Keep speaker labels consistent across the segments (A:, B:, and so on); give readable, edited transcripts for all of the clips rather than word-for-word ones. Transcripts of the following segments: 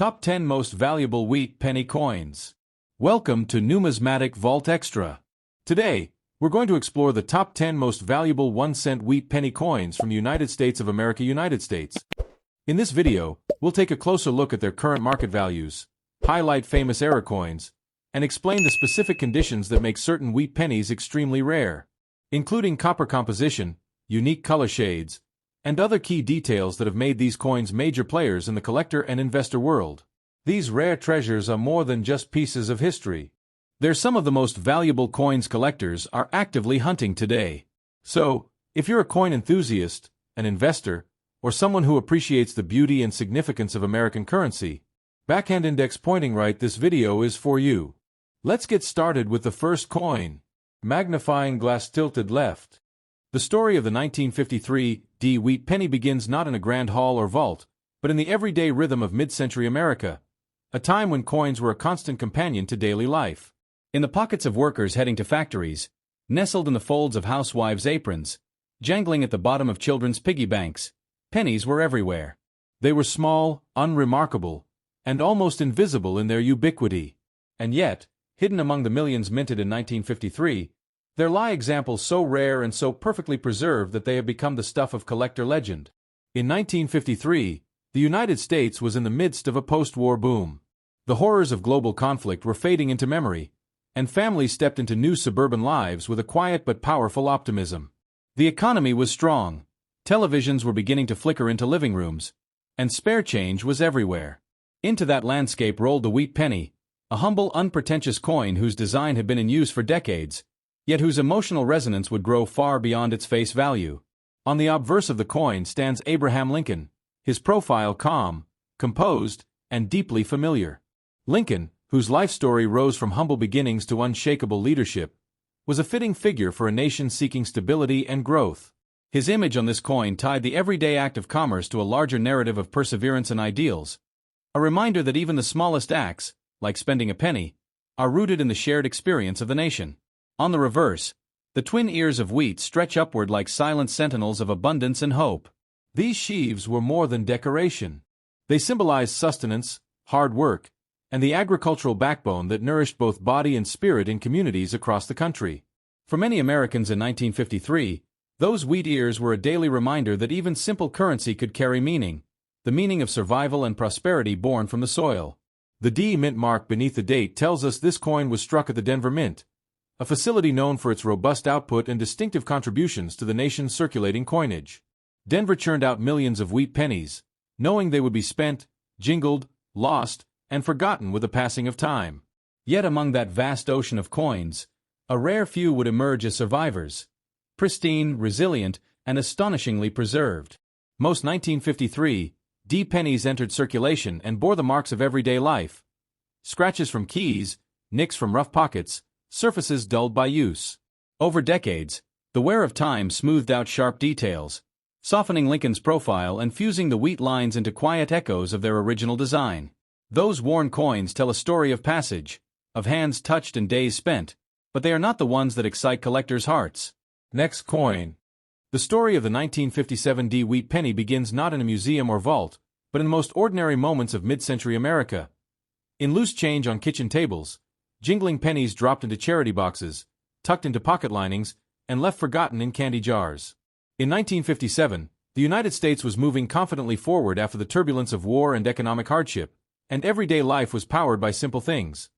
A: Top 10 Most Valuable Wheat Penny Coins. Welcome to Numismatic Vault Extra. Today, we're going to explore the top 10 most valuable 1-cent wheat penny coins from the United States of America, United States. In this video, we'll take a closer look at their current market values, highlight famous era coins, and explain the specific conditions that make certain wheat pennies extremely rare, including copper composition, unique color shades, and other key details that have made these coins major players in the collector and investor world. These rare treasures are more than just pieces of history. They're some of the most valuable coins collectors are actively hunting today. So, if you're a coin enthusiast, an investor, or someone who appreciates the beauty and significance of American currency, backhand index pointing right, this video is for you. Let's get started with the first coin. Magnifying glass tilted left. The story of the 1953 D wheat penny begins not in a grand hall or vault, but in the everyday rhythm of mid-century America, a time when coins were a constant companion to daily life. In the pockets of workers heading to factories, nestled in the folds of housewives' aprons, jangling at the bottom of children's piggy banks, pennies were everywhere. They were small, unremarkable, and almost invisible in their ubiquity. And yet, hidden among the millions minted in 1953, there lie examples so rare and so perfectly preserved that they have become the stuff of collector legend. In 1953, the United States was in the midst of a post-war boom. The horrors of global conflict were fading into memory, and families stepped into new suburban lives with a quiet but powerful optimism. The economy was strong, televisions were beginning to flicker into living rooms, and spare change was everywhere. Into that landscape rolled the wheat penny, a humble, unpretentious coin whose design had been in use for decades, yet whose emotional resonance would grow far beyond its face value. On the obverse of the coin stands Abraham Lincoln, his profile calm, composed, and deeply familiar. Lincoln, whose life story rose from humble beginnings to unshakable leadership, was a fitting figure for a nation seeking stability and growth. His image on this coin tied the everyday act of commerce to a larger narrative of perseverance and ideals, a reminder that even the smallest acts, like spending a penny, are rooted in the shared experience of the nation. On the reverse, the twin ears of wheat stretch upward like silent sentinels of abundance and hope. These sheaves were more than decoration. They symbolized sustenance, hard work, and the agricultural backbone that nourished both body and spirit in communities across the country. For many Americans in 1953, those wheat ears were a daily reminder that even simple currency could carry meaning, the meaning of survival and prosperity born from the soil. The D mint mark beneath the date tells us this coin was struck at the Denver Mint, a facility known for its robust output and distinctive contributions to the nation's circulating coinage. Denver churned out millions of wheat pennies, knowing they would be spent, jingled, lost, and forgotten with the passing of time. Yet among that vast ocean of coins, a rare few would emerge as survivors, pristine, resilient, and astonishingly preserved. Most 1953 D pennies entered circulation and bore the marks of everyday life. Scratches from keys, nicks from rough pockets, surfaces dulled by use. Over decades, the wear of time smoothed out sharp details, softening Lincoln's profile and fusing the wheat lines into quiet echoes of their original design. Those worn coins tell a story of passage, of hands touched and days spent, but they are not the ones that excite collectors' hearts. Next coin. The story of the 1957 D wheat penny begins not in a museum or vault, but in the most ordinary moments of mid-century America. In loose change on kitchen tables, jingling pennies dropped into charity boxes, tucked into pocket linings, and left forgotten in candy jars. In 1957, the United States was moving confidently forward after the turbulence of war and economic hardship, and everyday life was powered by simple things: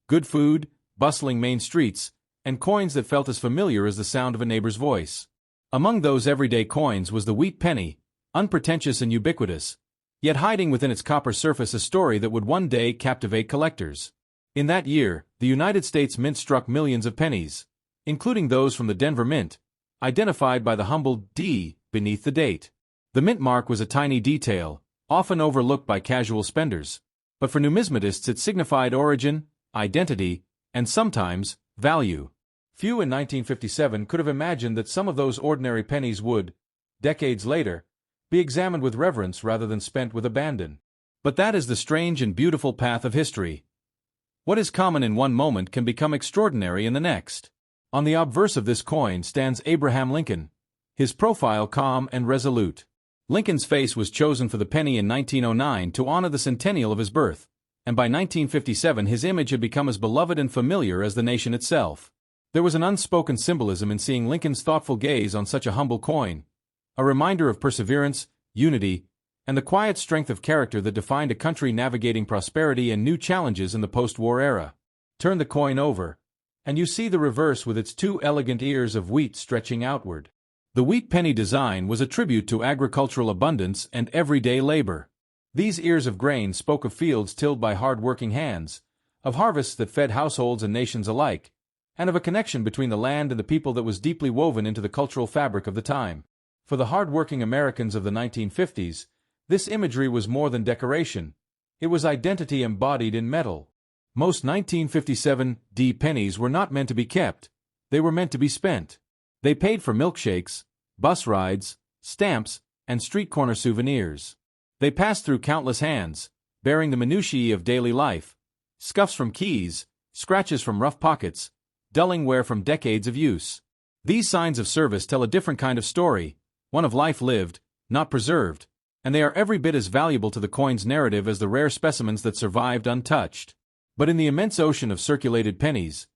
A: good food, bustling main streets, and coins that felt as familiar as the sound of a neighbor's voice. Among those everyday coins was the wheat penny, unpretentious and ubiquitous, yet hiding within its copper surface a story that would one day captivate collectors. In that year, the United States Mint struck millions of pennies, including those from the Denver Mint, identified by the humble D beneath the date. The mint mark was a tiny detail, often overlooked by casual spenders, but for numismatists it signified origin, identity, and sometimes, value. Few in 1957 could have imagined that some of those ordinary pennies would, decades later, be examined with reverence rather than spent with abandon. But that is the strange and beautiful path of history. What is common in one moment can become extraordinary in the next. On the obverse of this coin stands Abraham Lincoln, his profile calm and resolute. Lincoln's face was chosen for the penny in 1909 to honor the centennial of his birth, and by 1957 his image had become as beloved and familiar as the nation itself. There was an unspoken symbolism in seeing Lincoln's thoughtful gaze on such a humble coin, a reminder of perseverance, unity, and the quiet strength of character that defined a country navigating prosperity and new challenges in the post-war era. Turn the coin over, and you see the reverse with its two elegant ears of wheat stretching outward. The wheat penny design was a tribute to agricultural abundance and everyday labor. These ears of grain spoke of fields tilled by hard-working hands, of harvests that fed households and nations alike, and of a connection between the land and the people that was deeply woven into the cultural fabric of the time. For the hard-working Americans of the 1950s, this imagery was more than decoration. It was identity embodied in metal. Most 1957 D pennies were not meant to be kept. They were meant to be spent. They paid for milkshakes, bus rides, stamps, and street corner souvenirs. They passed through countless hands, bearing the minutiae of daily life, scuffs from keys, scratches from rough pockets, dulling wear from decades of use. These signs of service tell a different kind of story, one of life lived, not preserved, and they are every bit as valuable to the coin's narrative as the rare specimens that survived untouched. But in the immense ocean of circulated pennies,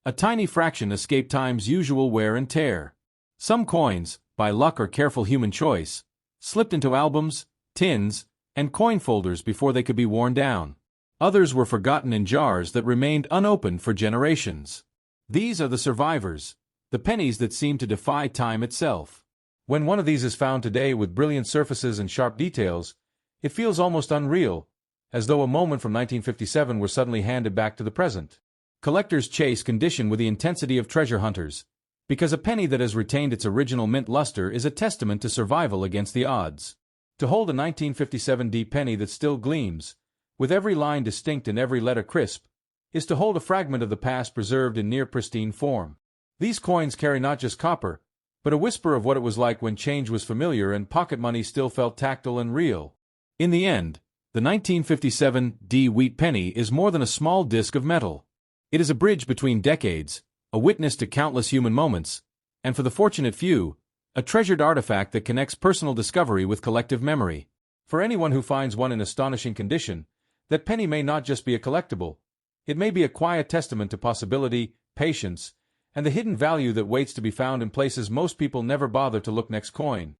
A: a tiny fraction escape time's usual wear and tear. Some coins, by luck or careful human choice, slipped into albums, tins, and coin folders before they could be worn down. Others were forgotten in jars that remained unopened for generations. These are the survivors, the pennies that seem to defy time itself. When one of these is found today with brilliant surfaces and sharp details, it feels almost unreal, as though a moment from 1957 were suddenly handed back to the present. Collectors chase condition with the intensity of treasure hunters, because a penny that has retained its original mint luster is a testament to survival against the odds. To hold a 1957 D penny that still gleams, with every line distinct and every letter crisp, is to hold a fragment of the past preserved in near-pristine form. These coins carry not just copper, but a whisper of what it was like when change was familiar and pocket money still felt tactile and real. In the end, the 1957 D wheat penny is more than a small disc of metal. It is a bridge between decades, a witness to countless human moments, and for the fortunate few, a treasured artifact that connects personal discovery with collective memory. For anyone who finds one in astonishing condition, that penny may not just be a collectible. It may be a quiet testament to possibility, patience, and the hidden value that waits to be found in places most people never bother to look. Next coin.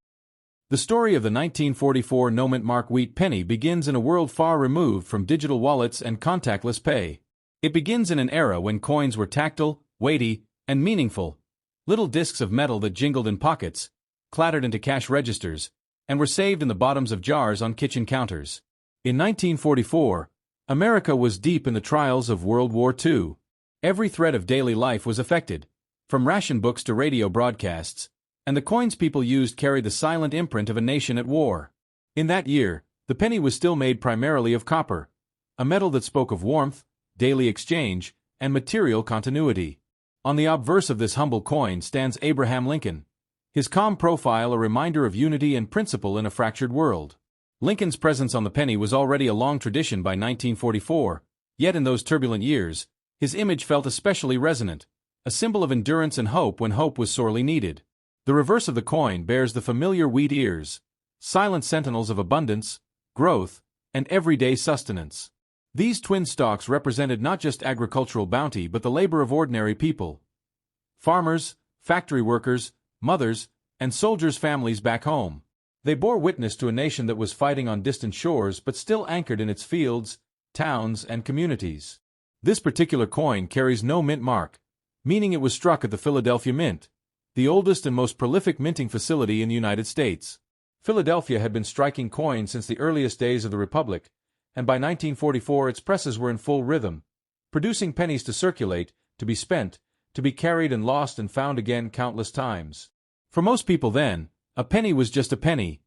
A: The story of the 1944 no-mint mark wheat penny begins in a world far removed from digital wallets and contactless pay. It begins in an era when coins were tactile, weighty, and meaningful. Little discs of metal that jingled in pockets, clattered into cash registers, and were saved in the bottoms of jars on kitchen counters. In 1944, America was deep in the trials of World War II. Every thread of daily life was affected, from ration books to radio broadcasts, and the coins people used carried the silent imprint of a nation at war. In that year, the penny was still made primarily of copper, a metal that spoke of warmth, daily exchange, and material continuity. On the obverse of this humble coin stands Abraham Lincoln, his calm profile a reminder of unity and principle in a fractured world. Lincoln's presence on the penny was already a long tradition by 1944, yet in those turbulent years, his image felt especially resonant, a symbol of endurance and hope when hope was sorely needed. The reverse of the coin bears the familiar wheat ears, silent sentinels of abundance, growth, and everyday sustenance. These twin stalks represented not just agricultural bounty but the labor of ordinary people. Farmers, factory workers, mothers, and soldiers' families back home. They bore witness to a nation that was fighting on distant shores but still anchored in its fields, towns, and communities. This particular coin carries no mint mark, meaning it was struck at the Philadelphia Mint, the oldest and most prolific minting facility in the United States. Philadelphia had been striking coins since the earliest days of the Republic, and by 1944 its presses were in full rhythm, producing pennies to circulate, to be spent, to be carried and lost and found again countless times. For most people then, a penny was just a penny,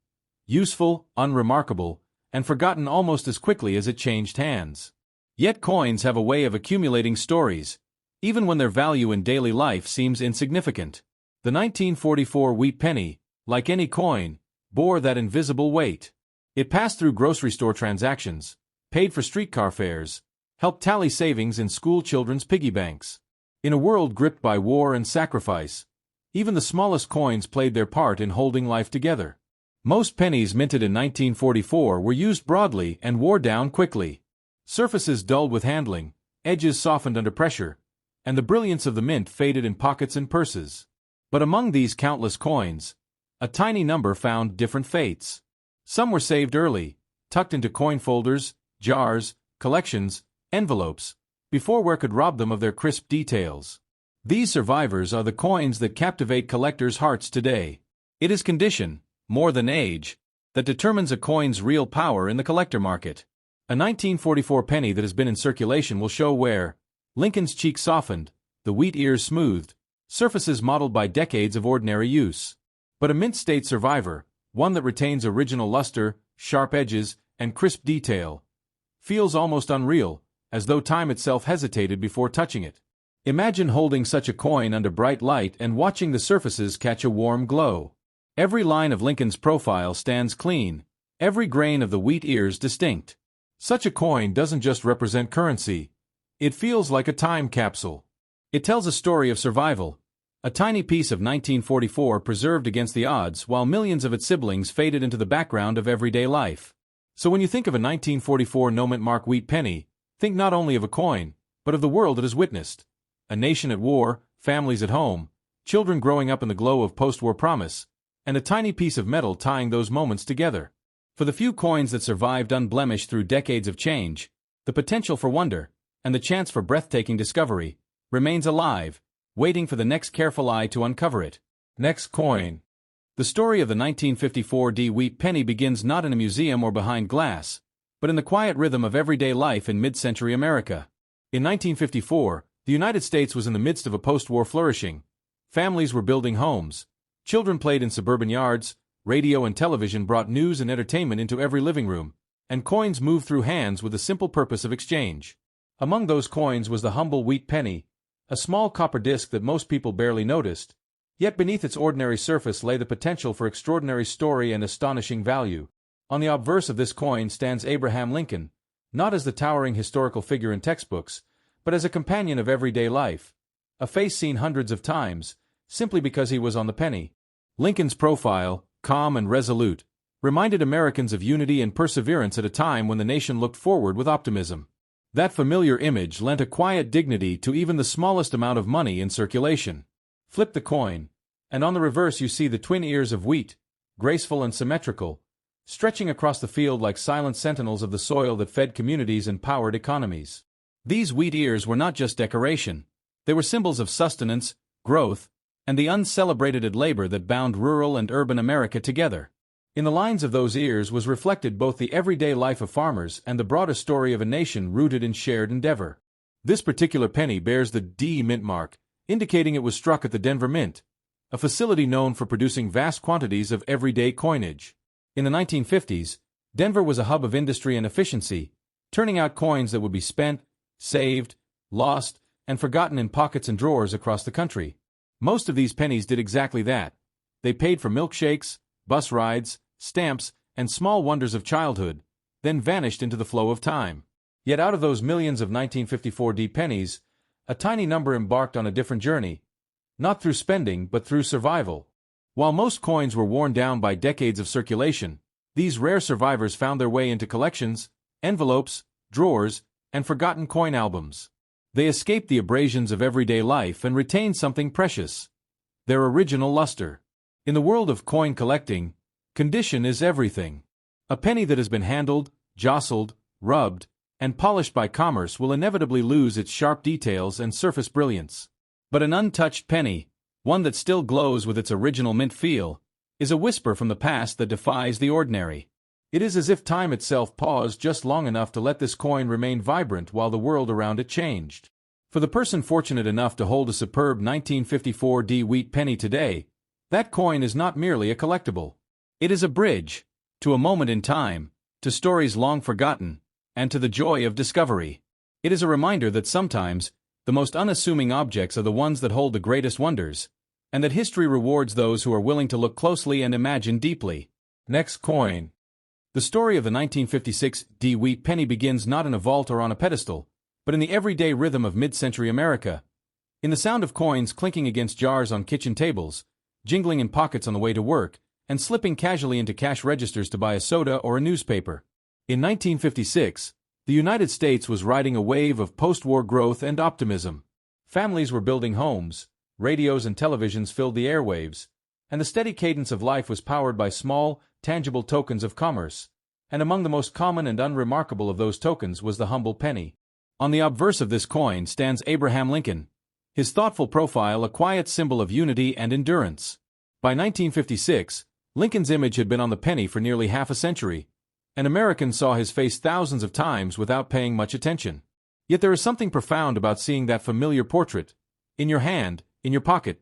A: useful, unremarkable, and forgotten almost as quickly as it changed hands. Yet coins have a way of accumulating stories, even when their value in daily life seems insignificant. The 1944 wheat penny, like any coin, bore that invisible weight. It passed through grocery store transactions, paid for streetcar fares, helped tally savings in school children's piggy banks. In a world gripped by war and sacrifice, even the smallest coins played their part in holding life together. Most pennies minted in 1944 were used broadly and wore down quickly. Surfaces dulled with handling, edges softened under pressure, and the brilliance of the mint faded in pockets and purses. But among these countless coins, a tiny number found different fates. Some were saved early, tucked into coin folders, jars, collections, envelopes, before wear could rob them of their crisp details. These survivors are the coins that captivate collectors' hearts today. It is condition, more than age, that determines a coin's real power in the collector market. A 1944 penny that has been in circulation will show where Lincoln's cheek softened, the wheat ears smoothed, surfaces modeled by decades of ordinary use. But a mint-state survivor, one that retains original luster, sharp edges, and crisp detail, feels almost unreal, as though time itself hesitated before touching it. Imagine holding such a coin under bright light and watching the surfaces catch a warm glow. Every line of Lincoln's profile stands clean, every grain of the wheat ears distinct. Such a coin doesn't just represent currency. It feels like a time capsule. It tells a story of survival, a tiny piece of 1944 preserved against the odds while millions of its siblings faded into the background of everyday life. So when you think of a 1944 no-mint mark wheat penny, think not only of a coin, but of the world it has witnessed. A nation at war, families at home, children growing up in the glow of post-war promise, and a tiny piece of metal tying those moments together. For the few coins that survived unblemished through decades of change, the potential for wonder, and the chance for breathtaking discovery, remains alive, waiting for the next careful eye to uncover it. Next coin. The story of the 1954 wheat penny begins not in a museum or behind glass, but in the quiet rhythm of everyday life in mid-century America. In 1954, the United States was in the midst of a post-war flourishing. Families were building homes. Children played in suburban yards, radio and television brought news and entertainment into every living room, and coins moved through hands with the simple purpose of exchange. Among those coins was the humble wheat penny, a small copper disc that most people barely noticed, yet beneath its ordinary surface lay the potential for extraordinary story and astonishing value. On the obverse of this coin stands Abraham Lincoln, not as the towering historical figure in textbooks, but as a companion of everyday life, a face seen hundreds of times, simply because he was on the penny. Lincoln's profile, calm and resolute, reminded Americans of unity and perseverance at a time when the nation looked forward with optimism. That familiar image lent a quiet dignity to even the smallest amount of money in circulation. Flip the coin, and on the reverse you see the twin ears of wheat, graceful and symmetrical, stretching across the field like silent sentinels of the soil that fed communities and powered economies. These wheat ears were not just decoration. They were symbols of sustenance, growth, and the uncelebrated labor that bound rural and urban America together. In the lines of those ears was reflected both the everyday life of farmers and the broader story of a nation rooted in shared endeavor. This particular penny bears the D mint mark, indicating it was struck at the Denver Mint, a facility known for producing vast quantities of everyday coinage. In the 1950s, Denver was a hub of industry and efficiency, turning out coins that would be spent, saved, lost, and forgotten in pockets and drawers across the country. Most of these pennies did exactly that. They paid for milkshakes, bus rides, stamps, and small wonders of childhood, then vanished into the flow of time. Yet out of those millions of 1954 pennies, a tiny number embarked on a different journey, not through spending but through survival. While most coins were worn down by decades of circulation, these rare survivors found their way into collections, envelopes, drawers, and forgotten coin albums. They escaped the abrasions of everyday life and retained something precious: their original luster. In the world of coin collecting, condition is everything. A penny that has been handled, jostled, rubbed, and polished by commerce will inevitably lose its sharp details and surface brilliance. But an untouched penny, one that still glows with its original mint feel, is a whisper from the past that defies the ordinary. It is as if time itself paused just long enough to let this coin remain vibrant while the world around it changed. For the person fortunate enough to hold a superb 1954 wheat penny today, that coin is not merely a collectible. It is a bridge to a moment in time, to stories long forgotten, and to the joy of discovery. It is a reminder that sometimes the most unassuming objects are the ones that hold the greatest wonders, and that history rewards those who are willing to look closely and imagine deeply. Next coin. The story of the 1956 wheat penny begins not in a vault or on a pedestal, but in the everyday rhythm of mid-century America. In the sound of coins clinking against jars on kitchen tables, jingling in pockets on the way to work, and slipping casually into cash registers to buy a soda or a newspaper. In 1956, the United States was riding a wave of post-war growth and optimism. Families were building homes, radios and televisions filled the airwaves, and the steady cadence of life was powered by small, tangible tokens of commerce. And among the most common and unremarkable of those tokens was the humble penny. On the obverse of this coin stands Abraham Lincoln, his thoughtful profile a quiet symbol of unity and endurance. By 1956, Lincoln's image had been on the penny for nearly half a century, and Americans saw his face thousands of times without paying much attention. Yet there is something profound about seeing that familiar portrait, in your hand, in your pocket,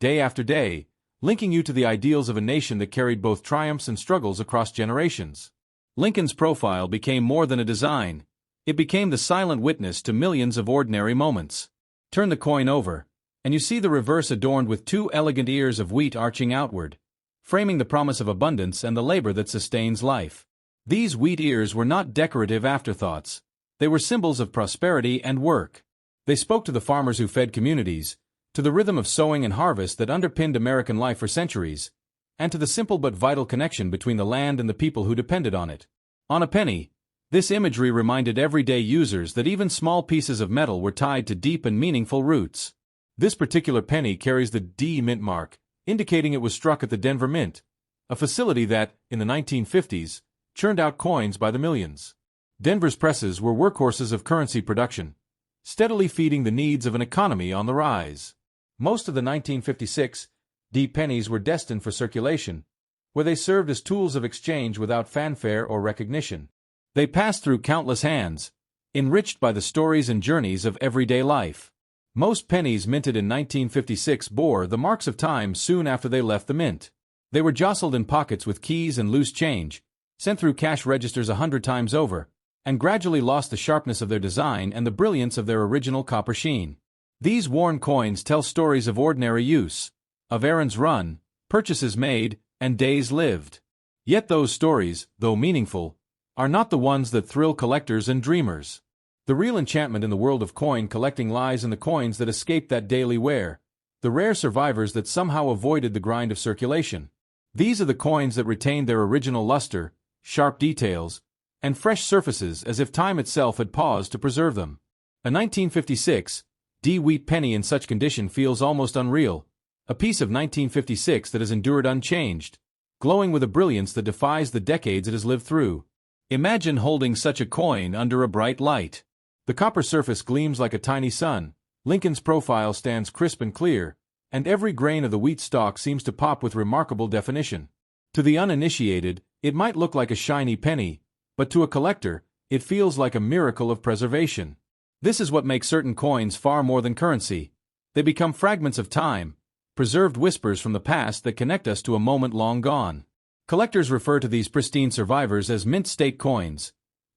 A: day after day, linking you to the ideals of a nation that carried both triumphs and struggles across generations. Lincoln's profile became more than a design. It became the silent witness to millions of ordinary moments. Turn the coin over, and you see the reverse adorned with two elegant ears of wheat arching outward, framing the promise of abundance and the labor that sustains life. These wheat ears were not decorative afterthoughts. They were symbols of prosperity and work. They spoke to the farmers who fed communities, to the rhythm of sowing and harvest that underpinned American life for centuries, and to the simple but vital connection between the land and the people who depended on it. On a penny, this imagery reminded everyday users that even small pieces of metal were tied to deep and meaningful roots. This particular penny carries the D mint mark, indicating it was struck at the Denver Mint, a facility that, in the 1950s, churned out coins by the millions. Denver's presses were workhorses of currency production, steadily feeding the needs of an economy on the rise. Most of the 1956 D pennies were destined for circulation, where they served as tools of exchange without fanfare or recognition. They passed through countless hands, enriched by the stories and journeys of everyday life. Most pennies minted in 1956 bore the marks of time soon after they left the mint. They were jostled in pockets with keys and loose change, sent through cash registers 100 times over, and gradually lost the sharpness of their design and the brilliance of their original copper sheen. These worn coins tell stories of ordinary use, of errands run, purchases made, and days lived. Yet those stories, though meaningful, are not the ones that thrill collectors and dreamers. The real enchantment in the world of coin collecting lies in the coins that escaped that daily wear, the rare survivors that somehow avoided the grind of circulation. These are the coins that retained their original luster, sharp details, and fresh surfaces as if time itself had paused to preserve them. A 1956 D wheat penny in such condition feels almost unreal, a piece of 1956 that has endured unchanged, glowing with a brilliance that defies the decades it has lived through. Imagine holding such a coin under a bright light. The copper surface gleams like a tiny sun, Lincoln's profile stands crisp and clear, and every grain of the wheat stalk seems to pop with remarkable definition. To the uninitiated, it might look like a shiny penny, but to a collector, it feels like a miracle of preservation. This is what makes certain coins far more than currency. They become fragments of time, preserved whispers from the past that connect us to a moment long gone. Collectors refer to these pristine survivors as mint state coins,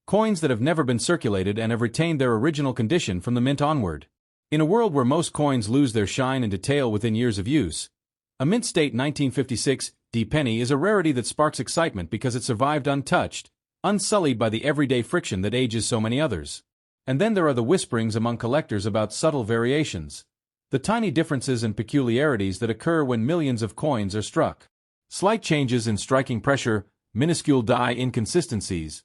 A: coins that have never been circulated and have retained their original condition from the mint onward. In a world where most coins lose their shine and detail within years of use, a mint state 1956 D penny is a rarity that sparks excitement because it survived untouched, unsullied by the everyday friction that ages so many others. And then there are the whisperings among collectors about subtle variations, the tiny differences and peculiarities that occur when millions of coins are struck. Slight changes in striking pressure, minuscule die inconsistencies,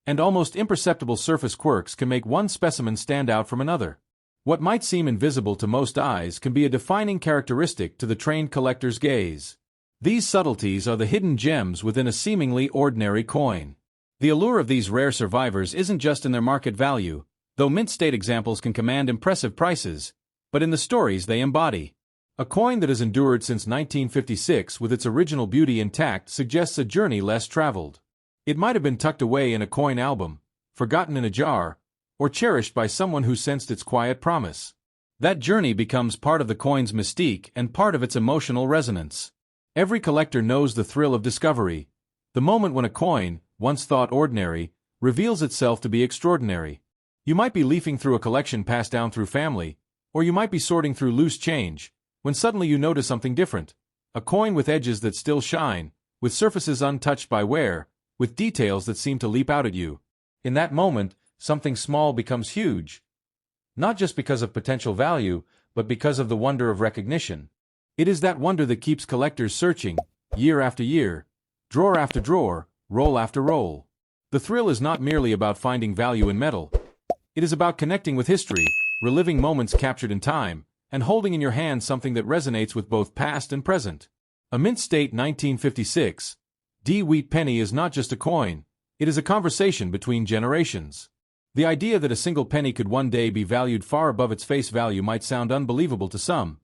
A: and almost imperceptible surface quirks can make one specimen stand out from another. What might seem invisible to most eyes can be a defining characteristic to the trained collector's gaze. These subtleties are the hidden gems within a seemingly ordinary coin. The allure of these rare survivors isn't just in their market value, though mint state examples can command impressive prices, but in the stories they embody. A coin that has endured since 1956 with its original beauty intact suggests a journey less traveled. It might have been tucked away in a coin album, forgotten in a jar, or cherished by someone who sensed its quiet promise. That journey becomes part of the coin's mystique and part of its emotional resonance. Every collector knows the thrill of discovery, the moment when a coin, once thought ordinary, reveals itself to be extraordinary. You might be leafing through a collection passed down through family, or you might be sorting through loose change, when suddenly you notice something different. A coin with edges that still shine, with surfaces untouched by wear, with details that seem to leap out at you. In that moment, something small becomes huge. Not just because of potential value, but because of the wonder of recognition. It is that wonder that keeps collectors searching, year after year, drawer after drawer, roll after roll. The thrill is not merely about finding value in metal. It is about connecting with history, reliving moments captured in time, and holding in your hand something that resonates with both past and present. A mint state 1956 D wheat penny is not just a coin, it is a conversation between generations. The idea that a single penny could one day be valued far above its face value might sound unbelievable to some,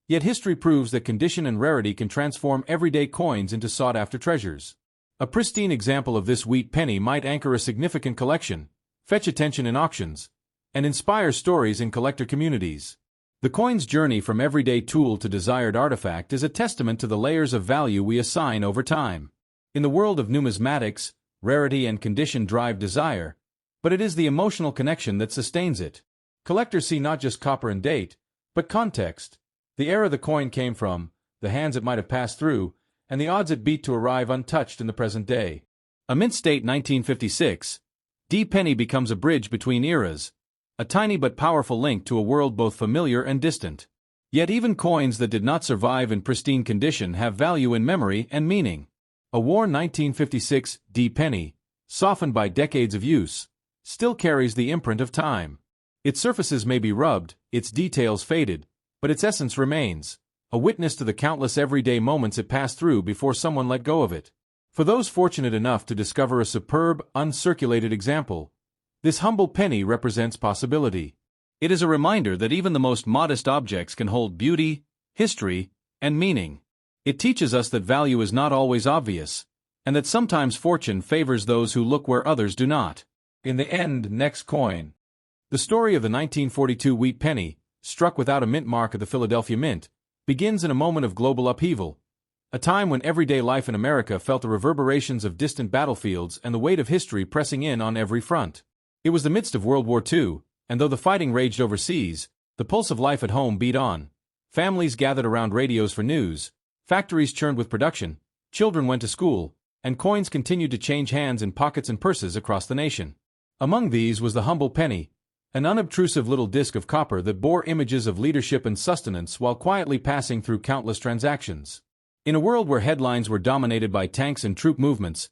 A: yet history proves that condition and rarity can transform everyday coins into sought-after treasures. A pristine example of this wheat penny might anchor a significant collection, fetch attention in auctions, and inspire stories in collector communities. The coin's journey from everyday tool to desired artifact is a testament to the layers of value we assign over time. In the world of numismatics, rarity and condition drive desire, but it is the emotional connection that sustains it. Collectors see not just copper and date, but context, the era the coin came from, the hands it might have passed through, and the odds it beat to arrive untouched in the present day. A mint state 1956 D penny becomes a bridge between eras, a tiny but powerful link to a world both familiar and distant. Yet even coins that did not survive in pristine condition have value in memory and meaning. A worn 1956 D penny, softened by decades of use, still carries the imprint of time. Its surfaces may be rubbed, its details faded, but its essence remains, a witness to the countless everyday moments it passed through before someone let go of it. For those fortunate enough to discover a superb, uncirculated example, this humble penny represents possibility. It is a reminder that even the most modest objects can hold beauty, history, and meaning. It teaches us that value is not always obvious, and that sometimes fortune favors those who look where others do not. In the end, next coin. The story of the 1942 wheat penny, struck without a mint mark at the Philadelphia Mint, begins in a moment of global upheaval, a time when everyday life in America felt the reverberations of distant battlefields and the weight of history pressing in on every front. It was the midst of World War II, and though the fighting raged overseas, the pulse of life at home beat on. Families gathered around radios for news, factories churned with production, children went to school, and coins continued to change hands in pockets and purses across the nation. Among these was the humble penny, an unobtrusive little disc of copper that bore images of leadership and sustenance while quietly passing through countless transactions. In a world where headlines were dominated by tanks and troop movements,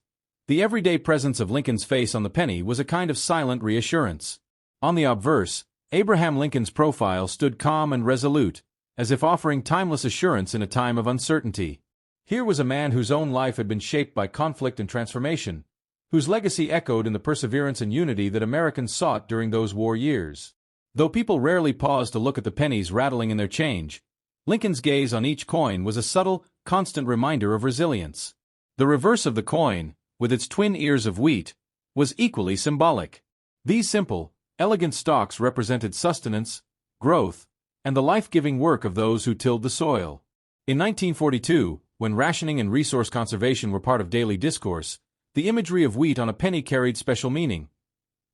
A: the everyday presence of Lincoln's face on the penny was a kind of silent reassurance. On the obverse, Abraham Lincoln's profile stood calm and resolute, as if offering timeless assurance in a time of uncertainty. Here was a man whose own life had been shaped by conflict and transformation, whose legacy echoed in the perseverance and unity that Americans sought during those war years. Though people rarely paused to look at the pennies rattling in their change, Lincoln's gaze on each coin was a subtle, constant reminder of resilience. The reverse of the coin, with its twin ears of wheat, was equally symbolic. These simple, elegant stalks represented sustenance, growth, and the life-giving work of those who tilled the soil. In 1942, when rationing and resource conservation were part of daily discourse, the imagery of wheat on a penny carried special meaning.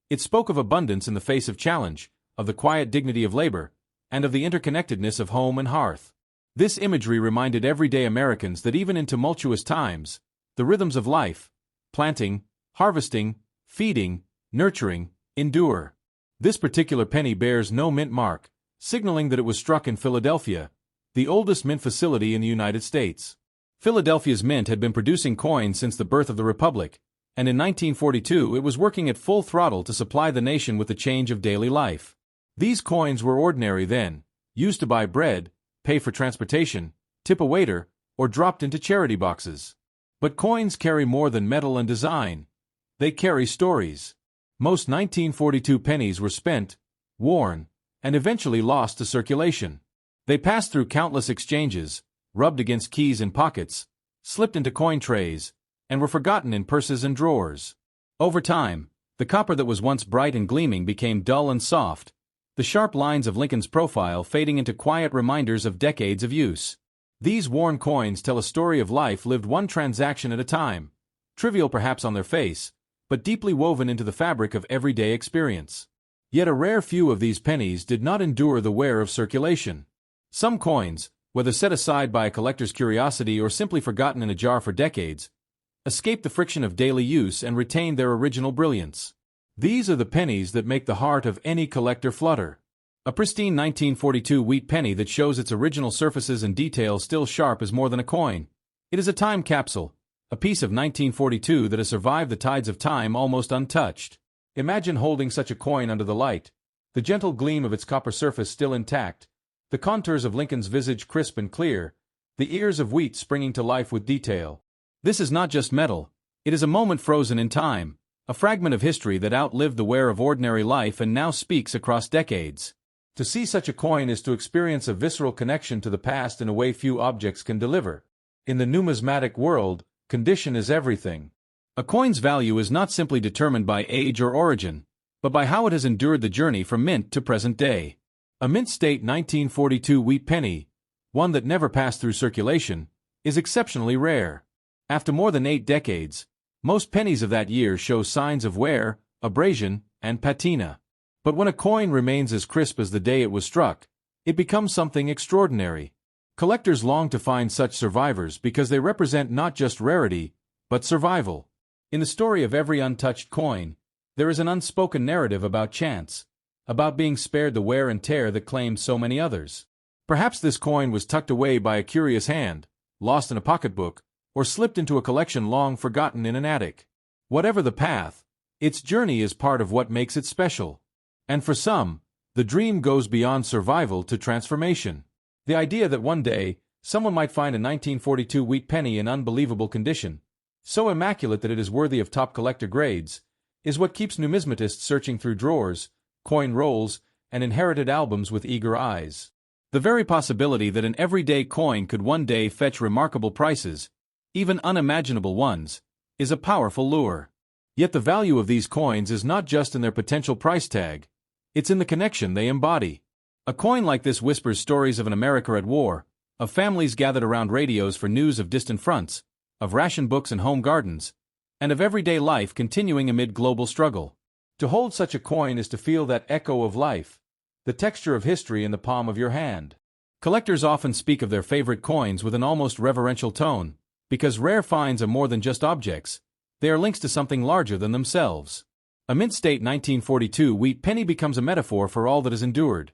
A: It spoke of abundance in the face of challenge, of the quiet dignity of labor, and of the interconnectedness of home and hearth. This imagery reminded everyday Americans that even in tumultuous times, the rhythms of life, planting, harvesting, feeding, nurturing, endure. This particular penny bears no mint mark, signaling that it was struck in Philadelphia, the oldest mint facility in the United States. Philadelphia's mint had been producing coins since the birth of the Republic, and in 1942 it was working at full throttle to supply the nation with the change of daily life. These coins were ordinary then, used to buy bread, pay for transportation, tip a waiter, or dropped into charity boxes. But coins carry more than metal and design. They carry stories. Most 1942 pennies were spent, worn, and eventually lost to circulation. They passed through countless exchanges, rubbed against keys and pockets, slipped into coin trays, and were forgotten in purses and drawers. Over time, the copper that was once bright and gleaming became dull and soft, the sharp lines of Lincoln's profile fading into quiet reminders of decades of use. These worn coins tell a story of life lived one transaction at a time, trivial perhaps on their face, but deeply woven into the fabric of everyday experience. Yet a rare few of these pennies did not endure the wear of circulation. Some coins, whether set aside by a collector's curiosity or simply forgotten in a jar for decades, escaped the friction of daily use and retained their original brilliance. These are the pennies that make the heart of any collector flutter. A pristine 1942 wheat penny that shows its original surfaces and details still sharp is more than a coin. It is a time capsule, a piece of 1942 that has survived the tides of time almost untouched. Imagine holding such a coin under the light, the gentle gleam of its copper surface still intact, the contours of Lincoln's visage crisp and clear, the ears of wheat springing to life with detail. This is not just metal, it is a moment frozen in time, a fragment of history that outlived the wear of ordinary life and now speaks across decades. To see such a coin is to experience a visceral connection to the past in a way few objects can deliver. In the numismatic world, condition is everything. A coin's value is not simply determined by age or origin, but by how it has endured the journey from mint to present day. A mint state 1942 wheat penny, one that never passed through circulation, is exceptionally rare. After more than 8 decades, most pennies of that year show signs of wear, abrasion, and patina. But when a coin remains as crisp as the day it was struck, it becomes something extraordinary. Collectors long to find such survivors because they represent not just rarity, but survival. In the story of every untouched coin, there is an unspoken narrative about chance, about being spared the wear and tear that claimed so many others. Perhaps this coin was tucked away by a curious hand, lost in a pocketbook, or slipped into a collection long forgotten in an attic. Whatever the path, its journey is part of what makes it special. And for some, the dream goes beyond survival to transformation. The idea that one day, someone might find a 1942 wheat penny in unbelievable condition, so immaculate that it is worthy of top collector grades, is what keeps numismatists searching through drawers, coin rolls, and inherited albums with eager eyes. The very possibility that an everyday coin could one day fetch remarkable prices, even unimaginable ones, is a powerful lure. Yet the value of these coins is not just in their potential price tag, it's in the connection they embody. A coin like this whispers stories of an America at war, of families gathered around radios for news of distant fronts, of ration books and home gardens, and of everyday life continuing amid global struggle. To hold such a coin is to feel that echo of life, the texture of history in the palm of your hand. Collectors often speak of their favorite coins with an almost reverential tone, because rare finds are more than just objects, they are links to something larger than themselves. A mint state 1942 wheat penny becomes a metaphor for all that is endured.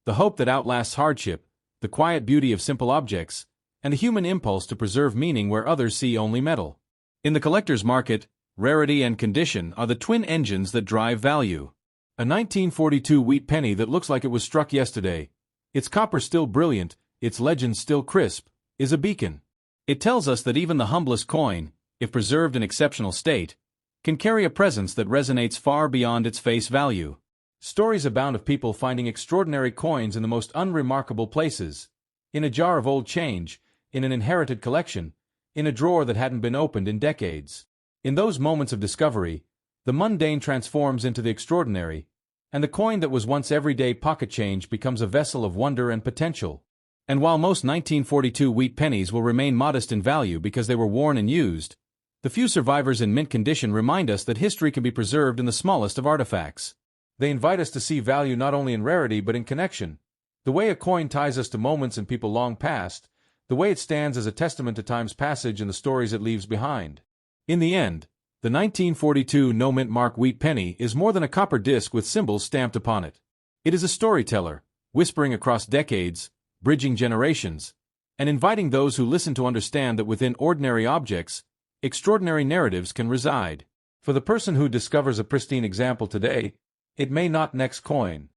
A: The hope that outlasts hardship, the quiet beauty of simple objects, and a human impulse to preserve meaning where others see only metal. In the collector's market, rarity and condition are the twin engines that drive value. A 1942 wheat penny that looks like it was struck yesterday, its copper still brilliant, its legend still crisp, is a beacon. It tells us that even the humblest coin, if preserved in exceptional state, can carry a presence that resonates far beyond its face value. Stories abound of people finding extraordinary coins in the most unremarkable places, in a jar of old change, in an inherited collection, in a drawer that hadn't been opened in decades. In those moments of discovery, the mundane transforms into the extraordinary, and the coin that was once everyday pocket change becomes a vessel of wonder and potential. And while most 1942 wheat pennies will remain modest in value because they were worn and used, the few survivors in mint condition remind us that history can be preserved in the smallest of artifacts. They invite us to see value not only in rarity but in connection. The way a coin ties us to moments and people long past, the way it stands as a testament to time's passage and the stories it leaves behind. In the end, the 1942 no-mint mark wheat penny is more than a copper disc with symbols stamped upon it. It is a storyteller, whispering across decades, bridging generations, and inviting those who listen to understand that within ordinary objects, extraordinary narratives can reside. For the person who discovers a pristine example today, it may not next coin.